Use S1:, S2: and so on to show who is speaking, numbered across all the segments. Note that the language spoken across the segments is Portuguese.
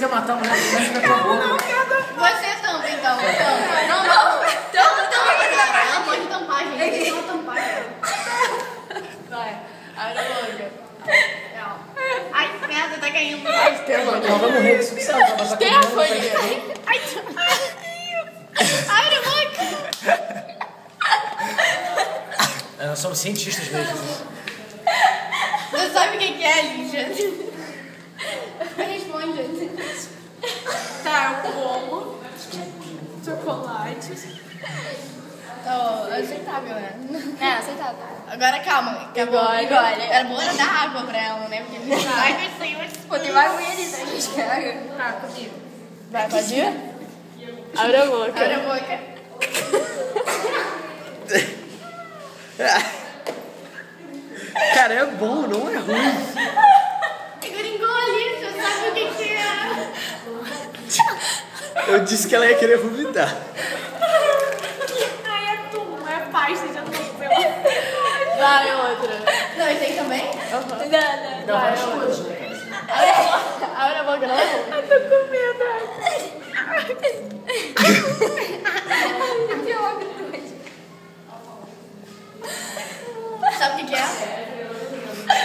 S1: quer matar a mulher, você quer tua boca.
S2: Você tampa, então. Não. Ela pode tampar, gente. Não tampar. Vai. Abre a boca. Ai, merda, tá caindo.
S1: Ela vai morrer de sucção.
S2: Stephanie! Abre a boca.
S1: Nós somos cientistas mesmo.
S2: Você sabe o que é, Lígia? Responde.
S3: Tá, eu como chocolate.
S2: Aceitável, né?
S4: É, aceitável.
S2: Agora calma.
S4: Engole.
S2: Era bom era dar água pra ela, né? Porque ai, meu Senhor.
S4: Pô, tem mais ruim ali, tá? A gente quer água.
S3: Tá, comigo.
S2: Vai, pode ir?
S3: Abre a boca.
S2: Abre a boca.
S5: Cara, é bom, não é ruim.
S2: Agora engole, você sabe o que é.
S5: Eu disse que ela ia querer vomitar.
S3: Ai, é tu, é pasta, já não sei.
S2: Vai, outra. Não, esse aí também?
S1: Não, vai as coisas, né?
S2: Abre a boca, não.
S3: Eu tô com medo.
S2: Sabe o que é?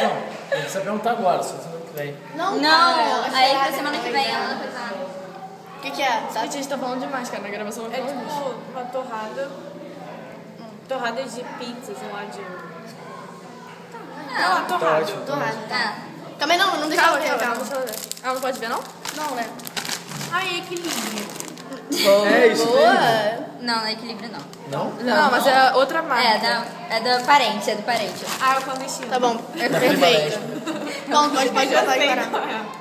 S1: Não, não precisa perguntar agora, só semana que vem.
S2: Não,
S4: Não,
S2: cara,
S4: aí pra semana que vem ela vai fazer.
S2: O que é? Sabe?
S3: A gente tá falando demais, cara, na gravação. É tipo uma torrada. Torrada de pizza, sei lá, de...
S4: Não,
S5: Tá ótimo.
S4: tá.
S2: Também não deixa
S3: Calma,
S2: ela ver.
S3: calma, deixa eu ver. Ela não pode ver, não?
S2: Não, né?
S3: Ai, equilíbrio.
S5: É isso mesmo.
S2: Boa.
S4: Não, não é equilíbrio, não.
S1: Não?
S3: Não, mas é outra marca.
S4: É do parente, é do parente.
S3: Ah, é o clandestino.
S2: Tá bom, é perfeito. Bom, pode voltar e parar.
S3: É.